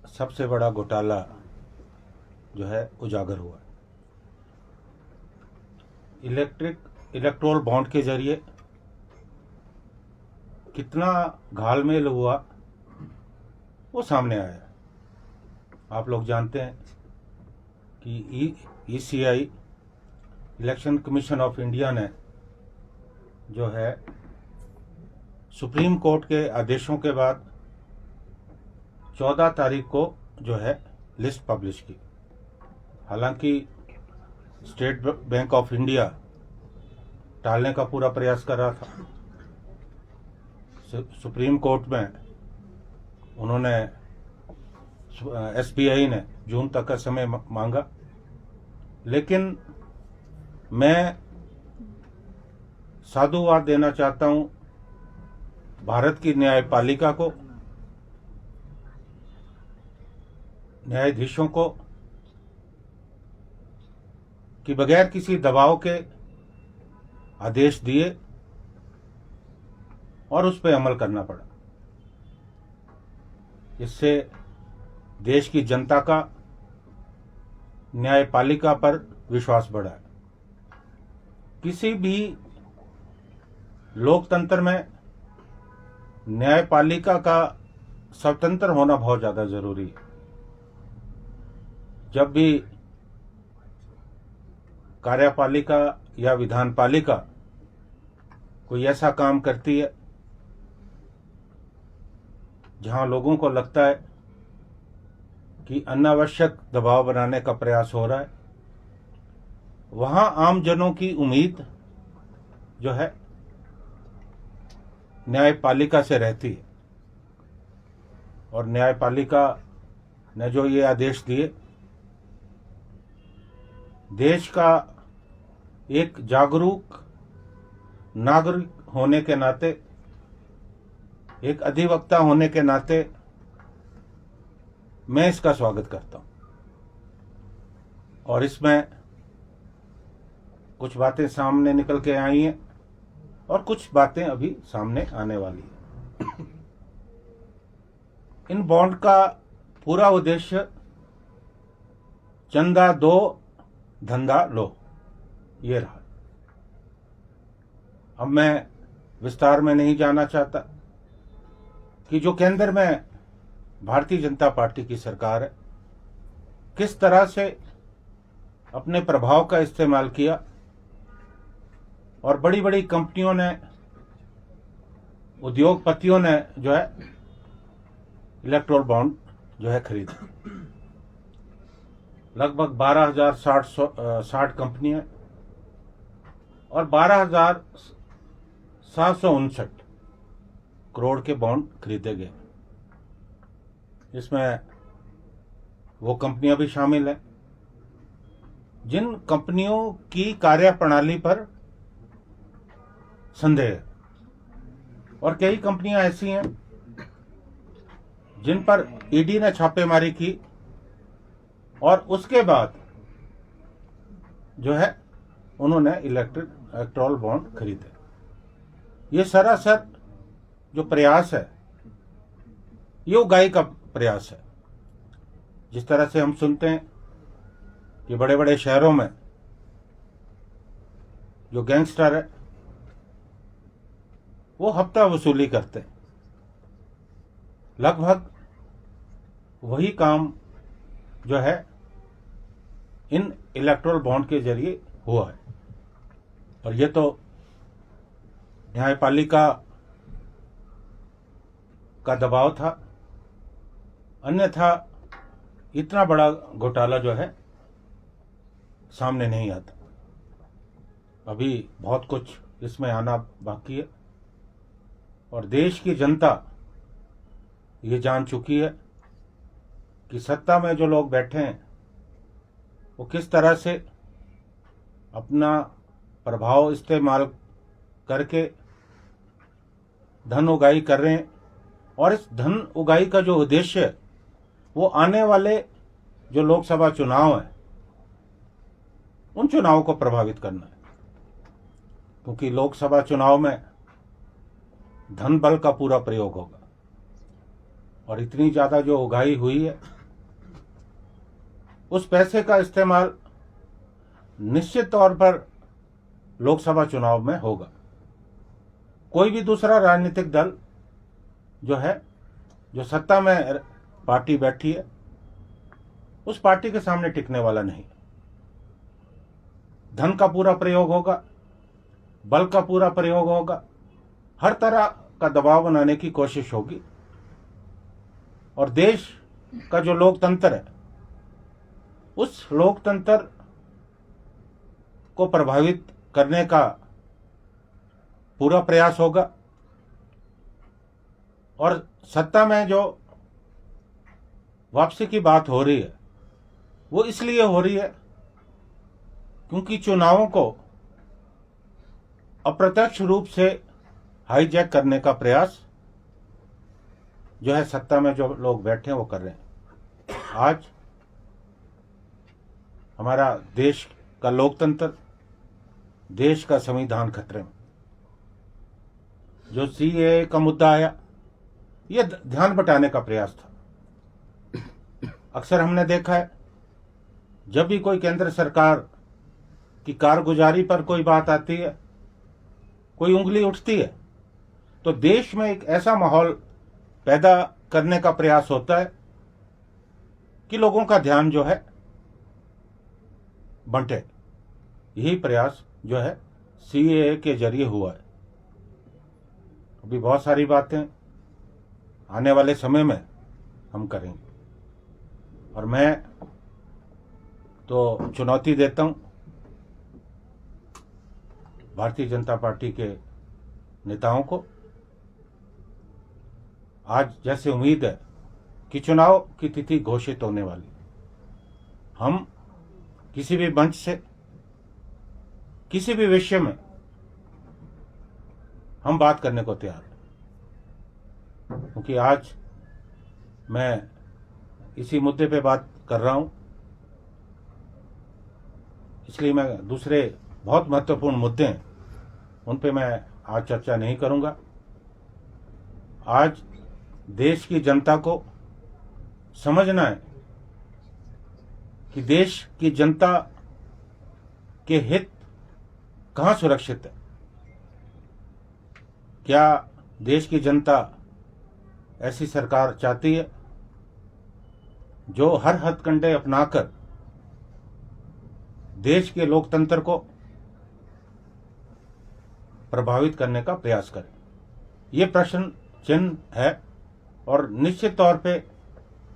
सबसे बड़ा घोटाला जो है उजागर हुआ। इलेक्ट्रोल बॉन्ड के जरिए कितना घालमेल हुआ वो सामने आया। आप लोग जानते हैं कि ECI election commission of India ने जो है सुप्रीम कोर्ट के आदेशों के बाद 14 तारीख को जो है लिस्ट पब्लिश की। हालांकि स्टेट बैंक ऑफ इंडिया टालने का पूरा प्रयास कर रहा था। सुप्रीम कोर्ट में उन्होंने एसबीआई ने जून तक का समय मांगा, लेकिन मैं साधुवाद देना चाहता हूं भारत की न्यायपालिका को, न्यायाधीशों को, कि बगैर किसी दबाव के आदेश दिए और उस पर अमल करना पड़ा। इससे देश की जनता का न्यायपालिका पर विश्वास बढ़ा है। किसी भी लोकतंत्र में न्यायपालिका का स्वतंत्र होना बहुत ज्यादा जरूरी है। जब भी कार्यपालिका या विधानपालिका कोई ऐसा काम करती है जहां लोगों को लगता है कि अनावश्यक दबाव बनाने का प्रयास हो रहा है, वहां आमजनों की उम्मीद जो है न्यायपालिका से रहती है। और न्यायपालिका ने जो ये आदेश दिए, देश का एक जागरूक नागरिक होने के नाते, एक अधिवक्ता होने के नाते मैं इसका स्वागत करता हूं। और इसमें कुछ बातें सामने निकल के आई हैं और कुछ बातें अभी सामने आने वाली हैं। इन बॉन्ड का पूरा उद्देश्य चंदा दो धंधा लो, ये रहा। अब मैं विस्तार में नहीं जाना चाहता कि जो केंद्र में भारतीय जनता पार्टी की सरकार है, किस तरह से अपने प्रभाव का इस्तेमाल किया और बड़ी बड़ी कंपनियों ने, उद्योगपतियों ने जो है इलेक्ट्रोल बॉन्ड जो है खरीदा। लगभग 12,060 कंपनियां और 12,759 करोड़ के बॉन्ड खरीदे गए। इसमें वो कंपनियां भी शामिल हैं जिन कंपनियों की कार्यप्रणाली पर संदेह है, और कई कंपनियां ऐसी हैं जिन पर ईडी ने छापेमारी की और उसके बाद जो है उन्होंने इलेक्ट्रोल बॉन्ड खरीदे। ये सरासर जो प्रयास है, ये उगाही का प्रयास है। जिस तरह से हम सुनते हैं कि बड़े बड़े शहरों में जो गैंगस्टर है वो हफ्ता वसूली करते हैं, लगभग वही काम जो है इन इलेक्ट्रोल बॉन्ड के जरिए हुआ है। और ये तो न्यायपालिका का दबाव था, अन्यथा इतना बड़ा घोटाला जो है सामने नहीं आता। अभी बहुत कुछ इसमें आना बाकी है और देश की जनता ये जान चुकी है कि सत्ता में जो लोग बैठे हैं वो किस तरह से अपना प्रभाव इस्तेमाल करके धन उगाही कर रहे हैं। और इस धन उगाही का जो उद्देश्य है वो आने वाले जो लोकसभा चुनाव हैं उन चुनावों को प्रभावित करना है, क्योंकि लोकसभा चुनाव में धन बल का पूरा प्रयोग होगा और इतनी ज्यादा जो उगाही हुई है उस पैसे का इस्तेमाल निश्चित तौर पर लोकसभा चुनाव में होगा। कोई भी दूसरा राजनीतिक दल जो है, जो सत्ता में पार्टी बैठी है, उस पार्टी के सामने टिकने वाला नहीं। धन का पूरा प्रयोग होगा, बल का पूरा प्रयोग होगा, हर तरह का दबाव बनाने की कोशिश होगी। और देश का जो लोकतंत्र है, उस लोकतंत्र को प्रभावित करने का पूरा प्रयास होगा। और सत्ता में जो वापसी की बात हो रही है, वो इसलिए हो रही है क्योंकि चुनावों को अप्रत्यक्ष रूप से हाईजैक करने का प्रयास जो है सत्ता में जो लोग बैठे हैं वो कर रहे हैं। आज हमारा देश का लोकतंत्र, देश का संविधान खतरे में। जो सीएए का मुद्दा आया, ये ध्यान बटाने का प्रयास था। अक्सर हमने देखा है, जब भी कोई केंद्र सरकार की कारगुजारी पर कोई बात आती है, कोई उंगली उठती है, तो देश में एक ऐसा माहौल पैदा करने का प्रयास होता है कि लोगों का ध्यान जो है बंटे। यही प्रयास जो है सीएए के जरिए हुआ है। अभी बहुत सारी बातें आने वाले समय में हम करेंगे। और मैं तो चुनौती देता हूं भारतीय जनता पार्टी के नेताओं को। आज जैसे उम्मीद है कि चुनाव की तिथि घोषित होने वाली, हम किसी भी मंच से, किसी भी विषय में हम बात करने को तैयार हैं। क्योंकि आज मैं इसी मुद्दे पे बात कर रहा हूं, इसलिए मैं दूसरे बहुत महत्वपूर्ण मुद्दे हैं उन पे मैं आज चर्चा नहीं करूंगा। आज देश की जनता को समझना है कि देश की जनता के हित कहां सुरक्षित है। क्या देश की जनता ऐसी सरकार चाहती है जो हर हथकंडे अपनाकर देश के लोकतंत्र को प्रभावित करने का प्रयास करे? ये प्रश्न चिन्ह है और निश्चित तौर पे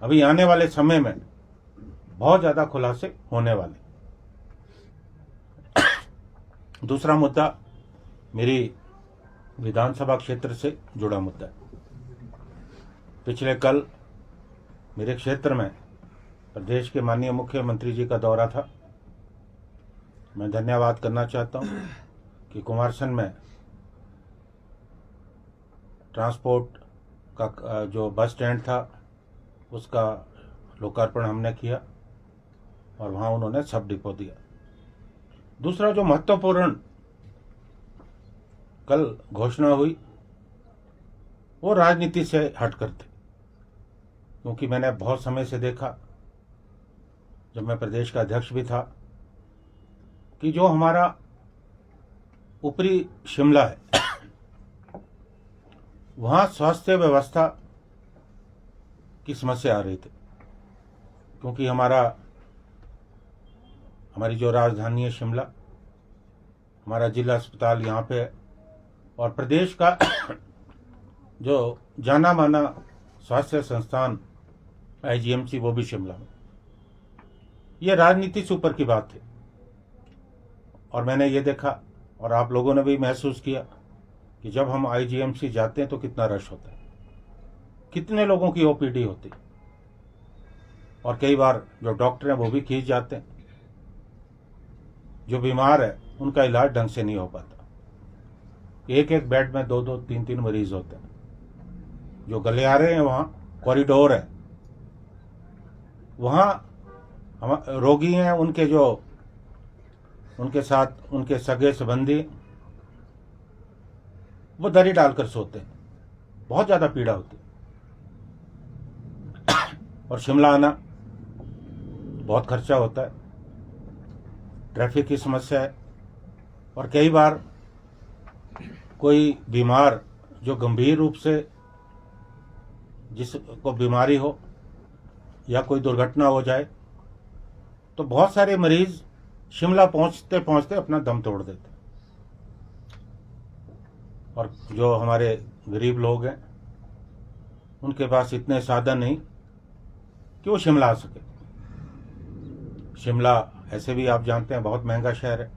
अभी आने वाले समय में बहुत ज्यादा खुलासे होने वाले। दूसरा मुद्दा मेरी विधानसभा क्षेत्र से जुड़ा मुद्दा है। पिछले कल मेरे क्षेत्र में प्रदेश के माननीय मुख्यमंत्री जी का दौरा था। मैं धन्यवाद करना चाहता हूं कि कुमारसैन में ट्रांसपोर्ट का जो बस स्टैंड था उसका लोकार्पण हमने किया और वहाँ उन्होंने सब डिपो दिया। दूसरा जो महत्वपूर्ण कल घोषणा हुई वो राजनीति से हटकर थी, क्योंकि मैंने बहुत समय से देखा, जब मैं प्रदेश का अध्यक्ष भी था, कि जो हमारा ऊपरी शिमला है वहाँ स्वास्थ्य व्यवस्था की समस्या आ रही थी। क्योंकि हमारी जो राजधानी है शिमला, हमारा जिला अस्पताल यहाँ पे है और प्रदेश का जो जाना माना स्वास्थ्य संस्थान आईजीएमसी वो भी शिमला में। ये राजनीति से ऊपर की बात थी और मैंने ये देखा और आप लोगों ने भी महसूस किया कि जब हम आईजीएमसी जाते हैं तो कितना रश होता है, कितने लोगों की ओपीडी होती है और कई बार जो डॉक्टर हैं वो भी खींच जाते हैं। जो बीमार है उनका इलाज ढंग से नहीं हो पाता। एक एक बेड में 2-2, 3-3 मरीज होते हैं। जो गलियारे हैं वहाँ कॉरिडोर है, वहाँ हम रोगी हैं, उनके साथ उनके सगे संबंधी वो दरी डालकर सोते हैं। बहुत ज़्यादा पीड़ा होती है। और शिमला आना बहुत खर्चा होता है, ट्रैफिक की समस्या है, और कई बार कोई बीमार जो गंभीर रूप से जिसको बीमारी हो या कोई दुर्घटना हो जाए तो बहुत सारे मरीज शिमला पहुंचते पहुंचते अपना दम तोड़ देते, और जो हमारे गरीब लोग हैं उनके पास इतने साधन नहीं कि वो शिमला आ सके। शिमला ऐसे भी आप जानते हैं बहुत महंगा शहर है।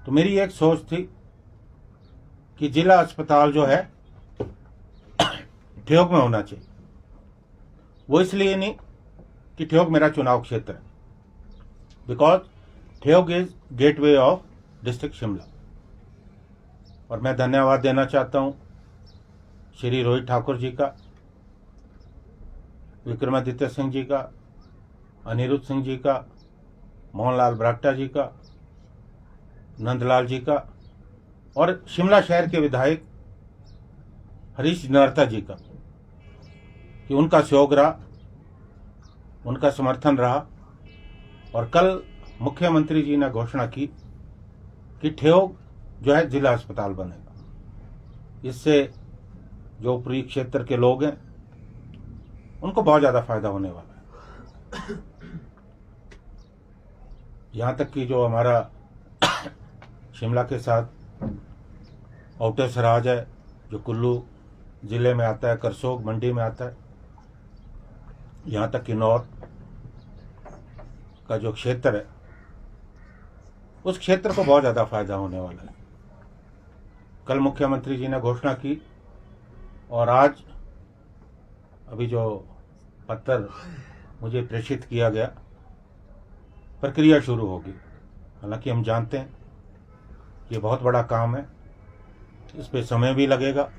तो मेरी एक सोच थी कि जिला अस्पताल जो है ठियोग में होना चाहिए। वो इसलिए नहीं कि ठियोग मेरा चुनाव क्षेत्र है, because Theog is gateway of district Shimla. और मैं धन्यवाद देना चाहता हूं श्री रोहित ठाकुर जी का, विक्रमादित्य सिंह जी का, अनिरुद्ध सिंह जी का, मोहनलाल ब्राक्टा जी का, नंदलाल जी का, और शिमला शहर के विधायक हरीश नरता जी का, कि उनका सहयोग रहा, उनका समर्थन रहा। और कल मुख्यमंत्री जी ने घोषणा की कि ठियोग जो है जिला अस्पताल बनेगा। इससे जो ऊपरी क्षेत्र के लोग हैं उनको बहुत ज़्यादा फायदा होने वाला है। यहाँ तक कि जो हमारा शिमला के साथ आउटर सराज है, जो कुल्लू ज़िले में आता है, करसोग मंडी में आता है, यहाँ तक किन्नौर का जो क्षेत्र है, उस क्षेत्र को बहुत ज़्यादा फायदा होने वाला है। कल मुख्यमंत्री जी ने घोषणा की और आज अभी जो पत्र मुझे प्रेषित किया गया, प्रक्रिया शुरू होगी। हालांकि हम जानते हैं ये बहुत बड़ा काम है, इस पे समय भी लगेगा,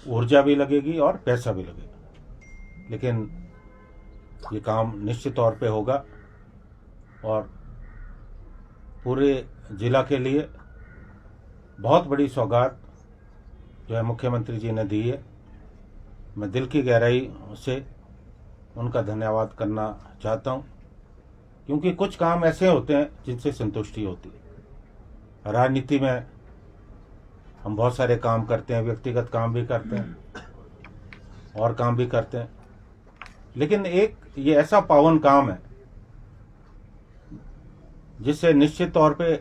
ऊर्जा भी लगेगी और पैसा भी लगेगा, लेकिन ये काम निश्चित तौर पे होगा और पूरे जिला के लिए बहुत बड़ी सौगात जो है मुख्यमंत्री जी ने दी है। मैं दिल की गहराई से उनका धन्यवाद करना चाहता हूं, क्योंकि कुछ काम ऐसे होते हैं जिनसे संतुष्टि होती है। राजनीति में हम बहुत सारे काम करते हैं, व्यक्तिगत काम भी करते हैं और काम भी करते हैं, लेकिन एक ये ऐसा पावन काम है जिससे निश्चित तौर पे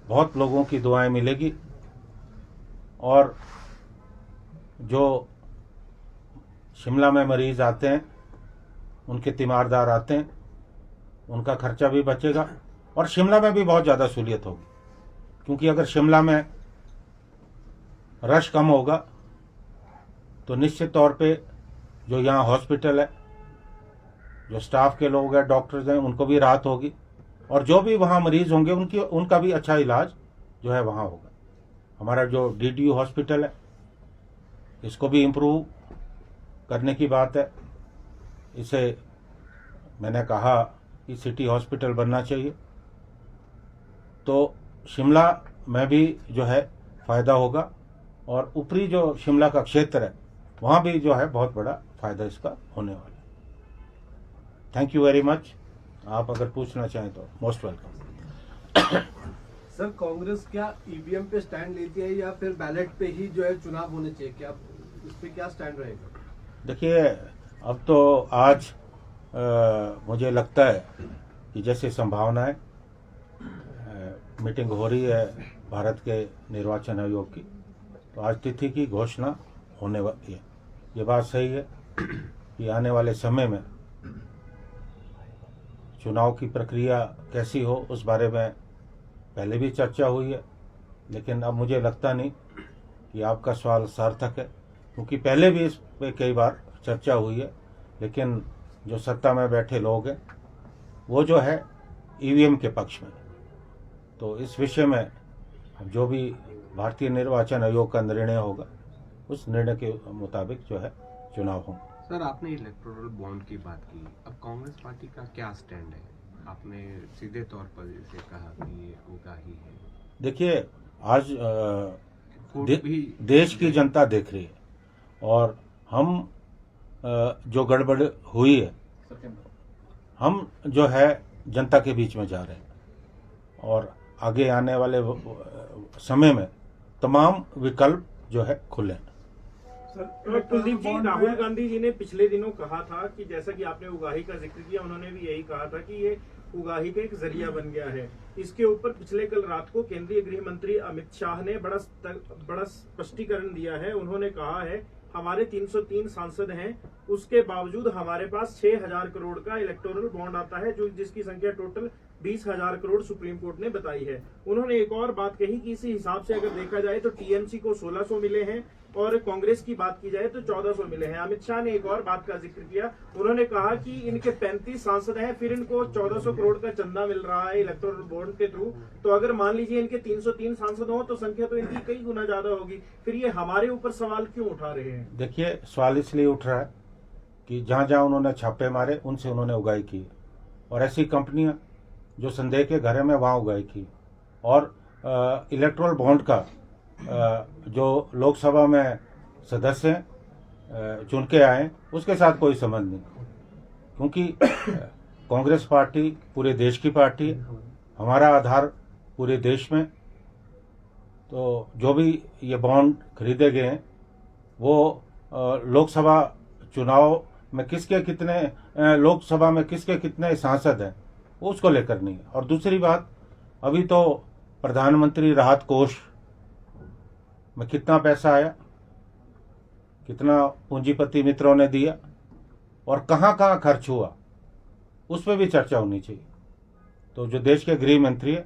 बहुत लोगों की दुआएं मिलेगी। और जो शिमला में मरीज आते हैं, उनके तीमारदार आते हैं, उनका खर्चा भी बचेगा और शिमला में भी बहुत ज़्यादा सहूलियत होगी, क्योंकि अगर शिमला में रश कम होगा तो निश्चित तौर पे जो यहाँ हॉस्पिटल है, जो स्टाफ के लोग हैं, डॉक्टर्स हैं, उनको भी राहत होगी, और जो भी वहाँ मरीज होंगे उनका भी अच्छा इलाज जो है वहाँ होगा। हमारा जो DDU हॉस्पिटल है, इसको भी इम्प्रूव करने की बात है। इसे मैंने कहा कि सिटी हॉस्पिटल बनना चाहिए, तो शिमला में भी जो है फ़ायदा होगा और ऊपरी जो शिमला का क्षेत्र है वहाँ भी जो है बहुत बड़ा फ़ायदा इसका होने वाला है। Thank you very much. आप अगर पूछना चाहें तो मोस्ट वेलकम। सर, कांग्रेस क्या EVM पे स्टैंड लेती है या फिर बैलेट पे ही जो है चुनाव होने चाहिए? क्या इस पे क्या स्टैंड रहेगा? देखिए, अब तो आज मुझे लगता है कि जैसे संभावनाएं मीटिंग हो रही है भारत के निर्वाचन आयोग की, तो आज तिथि की घोषणा होने वाली है। ये बात सही है कि आने वाले समय में चुनाव की प्रक्रिया कैसी हो उस बारे में पहले भी चर्चा हुई है, लेकिन अब मुझे लगता नहीं कि आपका सवाल सार्थक है, क्योंकि पहले भी इस पे कई बार चर्चा हुई है, लेकिन जो सत्ता में बैठे लोग हैं वो जो है EVM के पक्ष में। तो इस विषय में जो भी भारतीय निर्वाचन आयोग का निर्णय होगा उस निर्णय के मुताबिक जो है चुनाव होंगे। सर, आपने इलेक्टोरल बॉन्ड की बात की, अब कांग्रेस पार्टी का क्या स्टैंड है? आपने सीधे तौर पर इसे कहा कि ये होगा ही है। देखिए, आज देश की जनता देख रही है और हम जो गड़बड़ हुई है हम जो है जनता के बीच में जा रहे हैं और आगे आने वाले समय में तमाम विकल्प जो है खुले हैं। सर कुलदीप जी, राहुल गांधी जी ने पिछले दिनों कहा था कि जैसा कि आपने उगाही का जिक्र किया, उन्होंने भी यही कहा था कि ये उगाही का एक जरिया बन गया है। इसके ऊपर पिछले कल रात को केंद्रीय गृह मंत्री अमित शाह ने बड़ा स्पष्टीकरण दिया है। उन्होंने कहा है हमारे 303 सांसद हैं, उसके बावजूद हमारे पास 6,000 करोड़ का इलेक्टोरल बॉन्ड आता है, जो जिसकी संख्या टोटल 20,000 करोड़ सुप्रीम कोर्ट ने बताई है। उन्होंने एक और बात कही कि इसी हिसाब से अगर देखा जाए तो टीएमसी को 1,600 मिले हैं और कांग्रेस की बात की जाए तो 1,400 मिले हैं। अमित शाह ने एक और बात का जिक्र किया, उन्होंने कहा कि इनके 35 सांसद हैं, फिर इनको 1,400 करोड़ का चंदा मिल रहा है इलेक्टोरल बॉन्ड के थ्रू। तो अगर मान लीजिए इनके 303 सांसद हो तो संख्या तो इनकी कई गुना ज्यादा होगी, फिर ये हमारे ऊपर सवाल क्यों उठा रहे हैं? देखिए, सवाल इसलिए उठ रहा है कि जहां जहां उन्होंने छापे मारे उनसे उन्होंने उगाही की, और ऐसी कंपनियां जो संदेह के घर में वहां उगाही की, और इलेक्टोरल बॉन्ड का जो लोकसभा में सदस्य चुन के आए उसके साथ कोई संबंध नहीं, क्योंकि कांग्रेस पार्टी पूरे देश की पार्टी है, हमारा आधार पूरे देश में। तो जो भी ये बॉन्ड खरीदे गए हैं वो लोकसभा चुनाव में किसके कितने सांसद हैं उसको लेकर नहीं है। और दूसरी बात, अभी तो प्रधानमंत्री राहत कोष में कितना पैसा आया, कितना पूंजीपति मित्रों ने दिया और कहाँ कहाँ खर्च हुआ, उस पर भी चर्चा होनी चाहिए। तो जो देश के गृह मंत्री है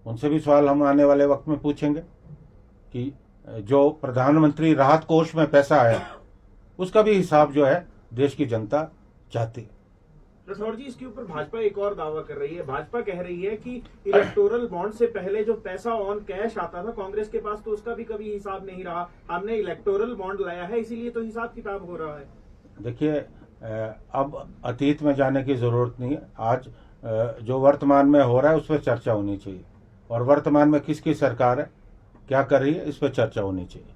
उनसे भी सवाल हम आने वाले वक्त में पूछेंगे कि जो प्रधानमंत्री राहत कोष में पैसा आया उसका भी हिसाब जो है देश की जनता चाहती है। राठौर जी, इसके ऊपर भाजपा एक और दावा कर रही है। भाजपा कह रही है कि इलेक्टोरल बॉन्ड से पहले जो पैसा ऑन कैश आता था कांग्रेस के पास, तो उसका भी कभी हिसाब नहीं रहा। हमने इलेक्टोरल बॉन्ड लाया है, इसीलिए तो हिसाब किताब हो रहा है। देखिए, अब अतीत में जाने की जरूरत नहीं है। आज जो वर्तमान में हो रहा है उस पर चर्चा होनी चाहिए, और वर्तमान में किसकी सरकार है, क्या कर रही है, इस पर चर्चा होनी चाहिए।